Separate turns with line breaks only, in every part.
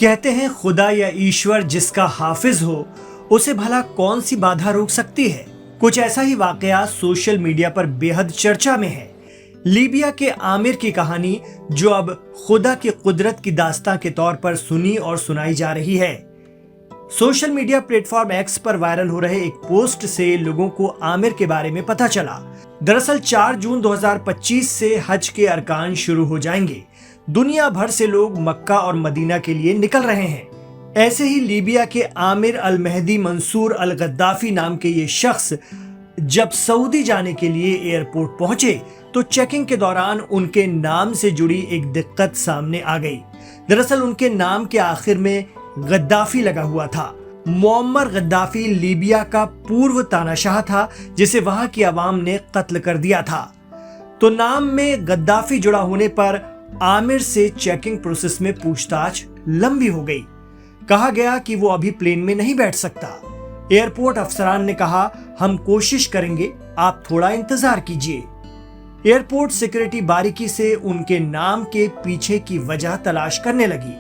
कहते हैं खुदा या ईश्वर जिसका हाफिज हो उसे भला कौन सी बाधा रोक सकती है। कुछ ऐसा ही वाकया सोशल मीडिया पर बेहद चर्चा में है। लीबिया के आमिर की कहानी जो अब खुदा की कुदरत की दास्तां के तौर पर सुनी और सुनाई जा रही है। सोशल मीडिया प्लेटफॉर्म एक्स पर वायरल हो रहे एक पोस्ट से लोगों को आमिर के बारे में पता चला। दरअसल 4 जून 2025 से हज के अरकान शुरू हो जाएंगे। दुनिया भर से लोग मक्का और मदीना के लिए निकल रहे हैं। ऐसे ही लीबिया के आमिर अल मेहदी मंसूर अल गद्दाफी नाम के ये शख्स जब सऊदी जाने के लिए एयरपोर्ट पहुंचे तो चेकिंग के दौरान उनके नाम से जुड़ी एक दिक्कत सामने आ गई। दरअसल उनके नाम के आखिर में गद्दाफी लगा हुआ था। मुअम्मर गद्दाफी लीबिया का पूर्व तानाशाह था जिसे वहां की आवाम ने कत्ल कर दिया था। तो नाम में गद्दाफी जुड़ा होने पर आमिर से चेकिंग प्रोसेस में पूछताछ लंबी हो गई। कहा गया कि वो अभी प्लेन में नहीं बैठ सकता। एयरपोर्ट अफसरान ने कहा हम कोशिश करेंगे, आप थोड़ा इंतजार कीजिए। एयरपोर्ट सिक्योरिटी बारीकी से उनके नाम के पीछे की वजह तलाश करने लगी।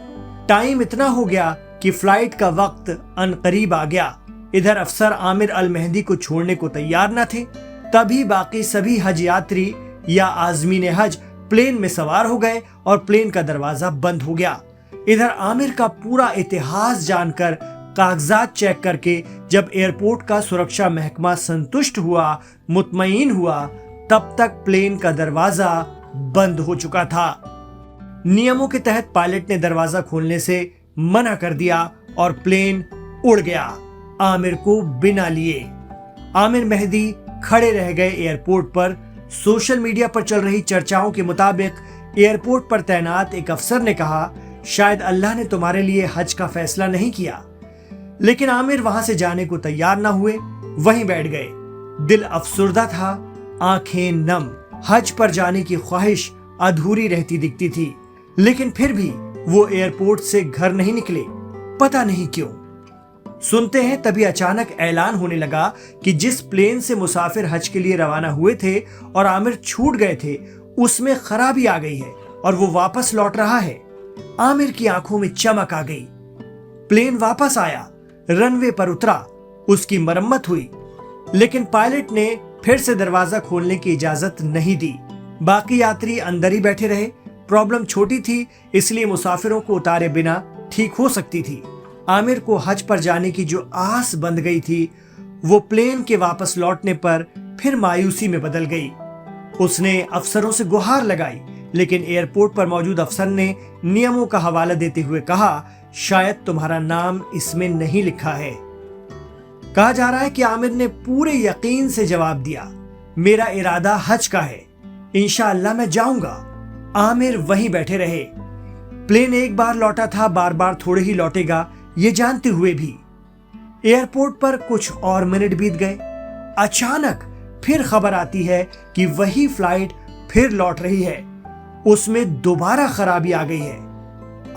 टाइम इतना हो गया कि फ्लाइट का वक्त अनकरीब आ गया। इधर अफसर आमिर अल मेहदी को छोड़ने को तैयार न थे। तभी बाकी सभी हज यात्री या आज़मीन हज प्लेन में सवार हो गए और प्लेन का दरवाजा बंद हो गया। इधर आमिर का पूरा इतिहास जानकर कागजात चेक करके जब एयरपोर्ट का सुरक्षा महकमा संतुष्ट हुआ, मुतमईन हुआ, तब तक प्लेन का दरवाजा बंद हो चुका था। नियमों के तहत पायलट ने दरवाजा खोलने से मना कर दिया और प्लेन उड़ गया आमिर को बिना लिए। आमिर मेहदी खड़े रह गए एयरपोर्ट पर। सोशल मीडिया पर चल रही चर्चाओं के मुताबिक एयरपोर्ट पर तैनात एक अफसर ने कहा, शायद अल्लाह ने तुम्हारे लिए हज का फैसला नहीं किया। लेकिन आमिर वहां से जाने को तैयार ना हुए, वहीं बैठ गए। दिल अफसुर्दा था, आंखें नम। हज पर जाने की ख्वाहिश अधूरी रहती दिखती थी, लेकिन फिर भी वो एयरपोर्ट से घर नहीं निकले। पता नहीं क्यों। सुनते हैं तभी अचानक ऐलान होने लगा कि जिस प्लेन से मुसाफिर हज के लिए रवाना हुए थे और आमिर छूट गए थे, उसमें खराबी आ गई है और वो वापस लौट रहा है। आमिर की आंखों में चमक आ गई। प्लेन वापस आया, रनवे पर उतरा, उसकी मरम्मत हुई, लेकिन पायलट ने फिर से दरवाजा खोलने की इजाजत नहीं दी। बाकी यात्री अंदर ही बैठे रहे। प्रॉब्लम छोटी थी, इसलिए मुसाफिरों को उतारे बिना ठीक हो सकती थी। आमिर को हज पर जाने की जो आस बंध गई थी, वो प्लेन के वापस लौटने पर फिर मायूसी में बदल गई। उसने अफसरों से गुहार लगाई, लेकिन एयरपोर्ट पर मौजूद अफसर ने नियमों का हवाला देते हुए कहा, शायद तुम्हारा नाम इसमें नहीं लिखा है। कहा जा रहा है कि आमिर ने पूरे यकीन से जवाब दिया, मेरा इरादा हज का है, इंशाअल्लाह मैं जाऊंगा। आमिर वहीं बैठे रहे। प्लेन एक बार लौटा था, बार बार थोड़े ही लौटेगा, ये जानते हुए भी। एयरपोर्ट पर कुछ और मिनट बीत गए। अचानक फिर खबर आती है कि वही फ्लाइट फिर लौट रही है। उसमें दोबारा खराबी आ गई है।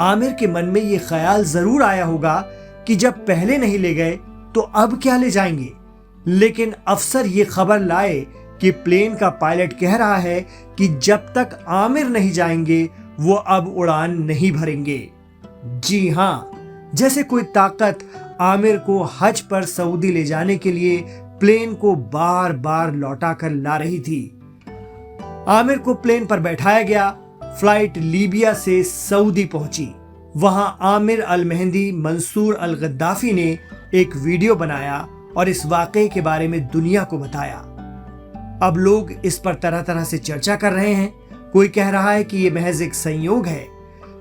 आमिर के मन में ये ख्याल जरूर आया होगा कि जब पहले नहीं ले गए तो अब क्या ले जाएंगे। लेकिन अफसर ये खबर लाए कि प्लेन का पायलट कह रहा है कि जब तक आमिर नहीं जाएंगे वो अब उड़ान नहीं भरेंगे। जी हाँ, जैसे कोई ताकत आमिर को हज पर सऊदी ले जाने के लिए प्लेन को बार बार लौटा कर ला रही थी। आमिर को प्लेन पर बैठाया गया। फ्लाइट लीबिया से सऊदी पहुंची। वहां आमिर अल मेहदी मंसूर अल गद्दाफी ने एक वीडियो बनाया और इस वाकये के बारे में दुनिया को बताया। अब लोग इस पर तरह तरह से चर्चा कर रहे हैं। कोई कह रहा है कि यह महज एक संयोग है,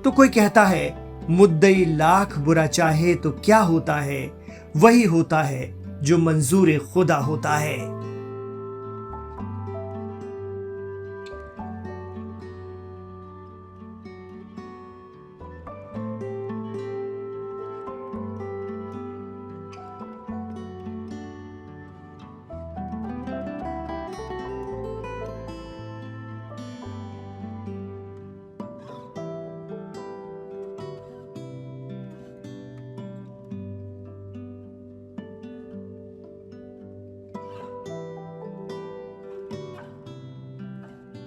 तो कोई कहता है मुद्दई लाख बुरा चाहे तो क्या होता है, वही होता है जो मंजूर खुदा होता है।